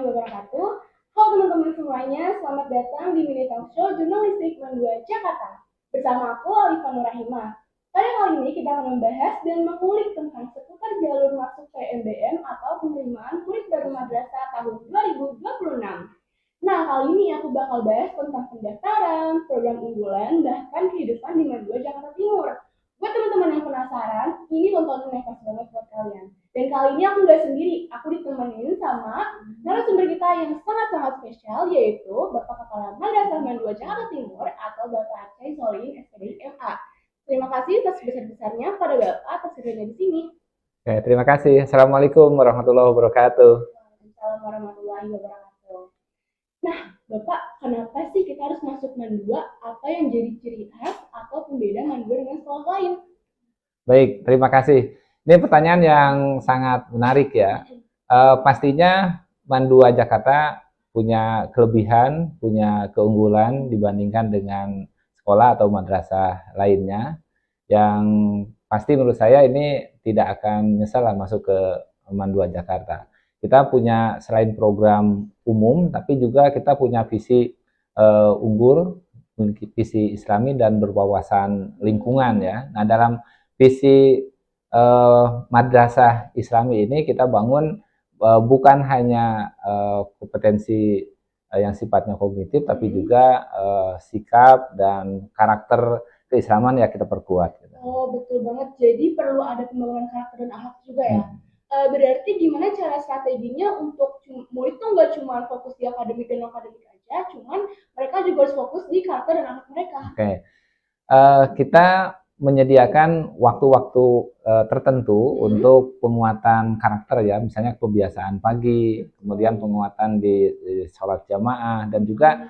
wabarakatuh. Halo teman-teman semuanya, selamat datang di Mini Talk Show Jurnalistik Man 2 Jakarta. Bersama aku, Alifa Nurahimah. Pada kali ini kita akan membahas dan mengulik tentang seputar jalur masuk PMBM atau penerimaan murid baru madrasah tahun 2026. Nah, kali ini aku bakal bahas tentang pendaftaran, program unggulan, bahkan kehidupan di Man 2 Jakarta Timur. Buat teman-teman yang penasaran, ini tontonan yang pas banget buat kalian. Dan kali ini aku nggak sendiri, aku ditemenin sama narasumber kita yang sangat-sangat spesial, yaitu Bapak Kepala Madrasah Man 2 Jakarta Timur atau Bapak Acai Solin SPDI MA. Terima kasih atas besar-besarnya pada Bapak atas hadirnya di sini. Oke, terima kasih. Assalamualaikum warahmatullahi wabarakatuh. Waalaikumsalam warahmatullahi wabarakatuh. Nah, Bapak, kenapa sih kita harus masuk Man 2? Apa yang jadi ciri khas atau pembeda Man 2 dengan sekolah lain? Baik, terima kasih. Ini pertanyaan yang sangat menarik ya. Pastinya Man 2 Jakarta punya kelebihan, punya keunggulan dibandingkan dengan sekolah atau madrasah lainnya. Yang pasti menurut saya ini tidak akan nyesal masuk ke Man 2 Jakarta. Kita punya selain program umum, tapi juga kita punya visi unggul, visi Islami dan berwawasan lingkungan ya. Nah, dalam visi madrasah Islami ini kita bangun bukan hanya kompetensi yang sifatnya kognitif, tapi juga sikap dan karakter keislaman ya kita perkuat. Oh, betul banget. Jadi perlu ada pembangunan karakter dan akhlak juga ya. Berarti gimana cara strateginya untuk murid tuh nggak cuma fokus di akademik dan akademik aja, cuman mereka juga harus fokus di karakter dan akhlak mereka. Oke. Kita menyediakan waktu-waktu tertentu untuk penguatan karakter ya, misalnya kebiasaan pagi, kemudian penguatan di sholat jamaah, dan juga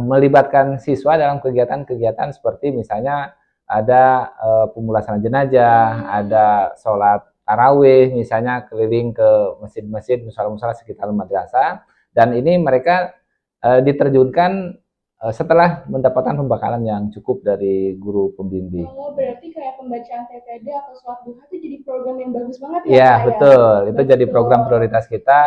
melibatkan siswa dalam kegiatan-kegiatan seperti misalnya ada pemulasaran jenazah, ada sholat tarawih, misalnya keliling ke masjid-masjid, musola-musola sekitar madrasah, dan ini mereka diterjunkan setelah mendapatkan pembekalan yang cukup dari guru pembimbing. Oh, berarti kayak pembacaan TTD atau sholat duha itu jadi program yang bagus banget ya? Iya, betul. Itu jadi program prioritas kita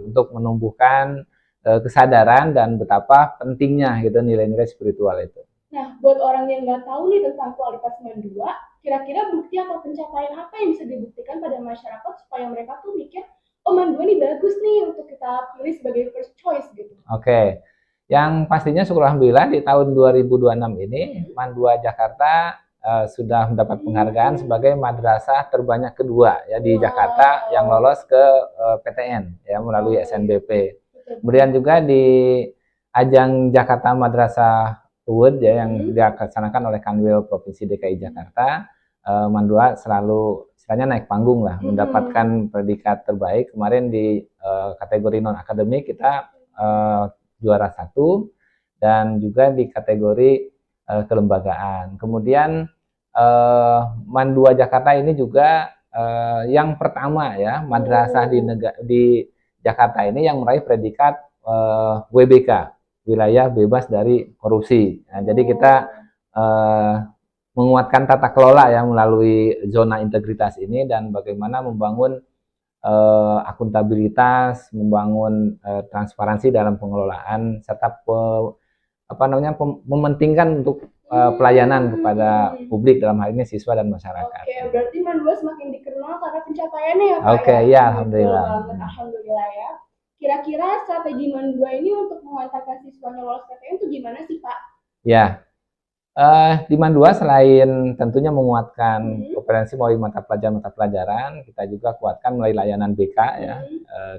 untuk menumbuhkan kesadaran dan betapa pentingnya gitu nilai-nilai spiritual itu. Nah, buat orang yang nggak tahu nih tentang kualitas Man 2, kira-kira bukti atau pencapaian apa yang bisa dibuktikan pada masyarakat supaya mereka tuh mikir, oh Man 2 ini bagus nih untuk kita pilih sebagai first choice gitu. Oke. Yang pastinya syukur alhamdulillah di tahun 2026 ini Man 2 Jakarta sudah mendapat penghargaan sebagai madrasah terbanyak kedua ya di Jakarta yang lolos ke PTN ya melalui SNBP. Kemudian juga di ajang Jakarta Madrasah Award ya yang dilaksanakan oleh Kanwil Provinsi DKI Jakarta, Man 2 selalu istilahnya naik panggung lah, mendapatkan predikat terbaik. Kemarin di kategori non akademik kita juara 1 dan juga di kategori kelembagaan. Kemudian Man 2 Jakarta ini juga yang pertama ya madrasah di Jakarta ini yang meraih predikat WBK, wilayah bebas dari korupsi. Nah, jadi kita menguatkan tata kelola ya melalui zona integritas ini dan bagaimana membangun akuntabilitas, membangun transparansi dalam pengelolaan serta mementingkan untuk pelayanan kepada publik dalam hal ini siswa dan masyarakat. Oke, berarti Man 2 semakin dikenal karena pencapaiannya ya Pak? Oke, ya alhamdulillah. Alhamdulillah ya. Kira-kira strategi Man 2 ini untuk mengantarkan siswanya lolos PTN itu gimana sih Pak? Ya, di Man 2 selain tentunya menguatkan kompetensi melalui mata pelajaran, kita juga kuatkan melalui layanan BK ya.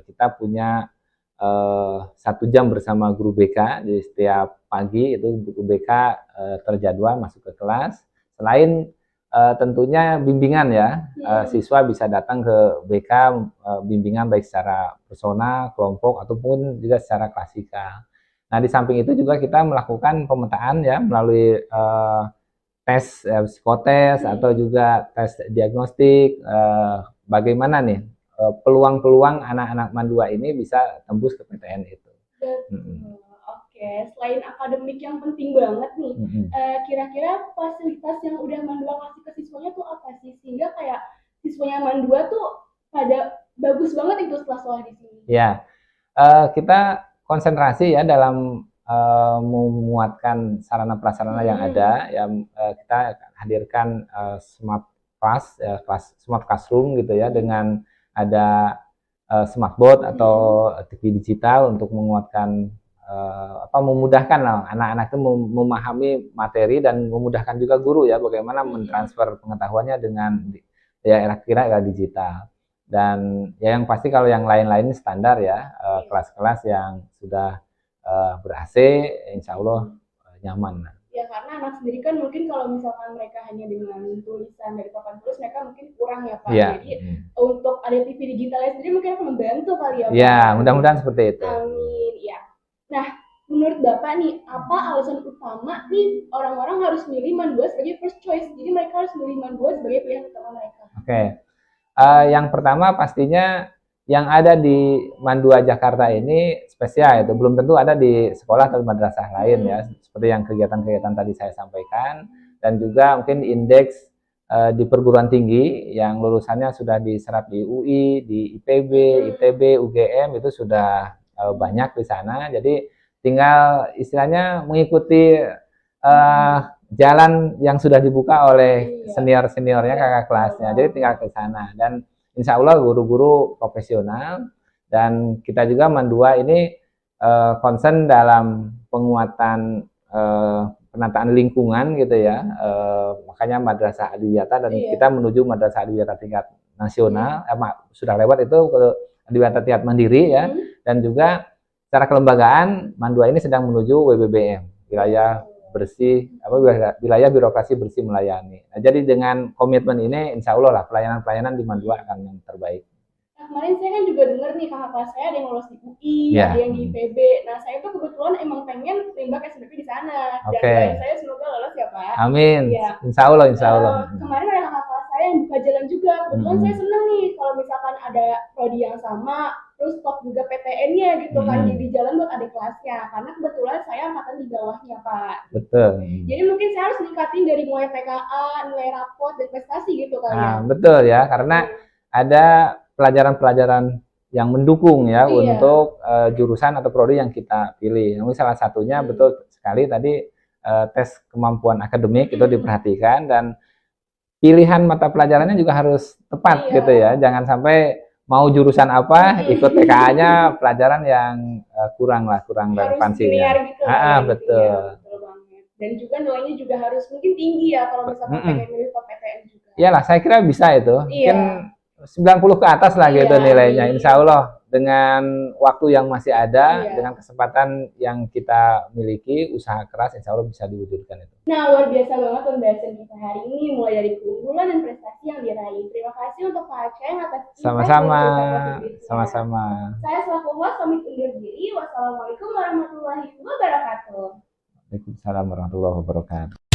Kita punya 1 jam bersama guru BK, jadi setiap pagi itu guru BK terjadwal masuk ke kelas. Selain tentunya bimbingan ya, siswa bisa datang ke BK bimbingan baik secara personal, kelompok ataupun juga secara klasikal. Nah, di samping itu juga kita melakukan pemetaan ya melalui tes psikotes atau juga tes diagnostik bagaimana nih peluang-peluang anak-anak Man 2 ini bisa tembus ke PTN itu. Oke, selain akademik yang penting banget nih, kira-kira fasilitas yang udah Man 2 kasih ke siswanya tuh apa sih? Sehingga kayak siswanya Man 2 tuh pada bagus banget itu setelah sekolah di sini. Ya, Kita konsentrasi ya dalam menguatkan sarana prasarana yang ada. Yang kita hadirkan smart class, smart classroom gitu ya, dengan ada smartboard atau TV digital untuk menguatkan memudahkan anak-anak itu memahami materi dan memudahkan juga guru ya bagaimana mentransfer pengetahuannya dengan ya kira-kira digital. Dan ya yang pasti kalau yang lain-lain standar ya, kelas-kelas yang sudah ber-AC insya Allah nyaman. Ya karena anak sendiri kan mungkin kalau misalkan mereka hanya dengan tulisan dari papan tulis mereka mungkin kurang ya Pak. Ya. Jadi untuk ada TV digitalnya sendiri mungkin akan membantu kali ya Pak. Ya mudah-mudahan seperti itu. Amin ya. Nah menurut Bapak nih apa alasan utama nih orang-orang harus milih MAN 2 sebagai first choice? Jadi mereka harus milih MAN 2 sebagai pilihan utama mereka. Oke. Yang pertama pastinya yang ada di MAN 2 Jakarta ini spesial itu, belum tentu ada di sekolah atau madrasah lain ya, seperti yang kegiatan-kegiatan tadi saya sampaikan, dan juga mungkin indeks di perguruan tinggi yang lulusannya sudah diserap di UI, di IPB, ITB, UGM itu sudah banyak di sana. Jadi tinggal istilahnya mengikuti jalan yang sudah dibuka oleh senior-seniornya, kakak kelasnya. Jadi tinggal ke sana dan insya Allah guru-guru profesional. Dan kita juga MAN 2 ini concern dalam penguatan penataan lingkungan gitu ya. Makanya Madrasah Adiwiyata dan kita menuju Madrasah Adiwiyata tingkat nasional. Sudah lewat itu ke Adiwiyata tingkat mandiri ya. Dan juga secara kelembagaan MAN 2 ini sedang menuju WBBM, wilayah bersih, wilayah birokrasi bersih melayani. Nah, jadi dengan komitmen ini, insya Allah lah pelayanan-pelayanan di MAN 2 akan yang terbaik. Nah, kemarin saya kan juga dengar nih kakak kelas saya ada yang lolos di UI, ada yang di IPB. Nah, saya tuh kebetulan emang pengen nembak SNMP di sana. Dan doain saya semoga lolos ya Pak. Amin. Ya. Insya Allah, insya Allah. Kemarin ada kakak kelas saya yang buka jalan juga. Kebetulan saya seneng nih kalau misalkan ada prodi yang sama, terus top juga PTN-nya gitu kan di jalan buat adik kelasnya. Karena kebetulan saya angkatan di bawahnya Pak. Betul. Jadi mungkin saya harus ningkatin dari mulai PKA, nilai rapot, dan prestasi gitu kan ya. Betul ya, karena ada pelajaran-pelajaran yang mendukung ya untuk jurusan atau prodi yang kita pilih. Namun salah satunya betul sekali tadi tes kemampuan akademik itu diperhatikan dan pilihan mata pelajarannya juga harus tepat gitu ya. Jangan sampai mau jurusan apa ikut TKA-nya pelajaran yang kurang relevansinya. Gitu, betul. Dan juga nilainya juga harus mungkin tinggi ya kalau misalnya pengen milih top PTN juga. Iyalah, saya kira bisa itu. Mungkin 90 ke atas lah gitu nilainya. Insya Allah dengan waktu yang masih ada, dengan kesempatan yang kita miliki, usaha keras, insya Allah bisa diwujudkan itu. Nah, luar biasa banget pembahasan kita hari ini, mulai dari keunggulan dan prestasi yang diraih. Terima kasih untuk Pak Aceng atas sama-sama. Saya selaku host pamit undur diri. Wassalamualaikum warahmatullahi wabarakatuh. Waalaikumsalam warahmatullahi wabarakatuh.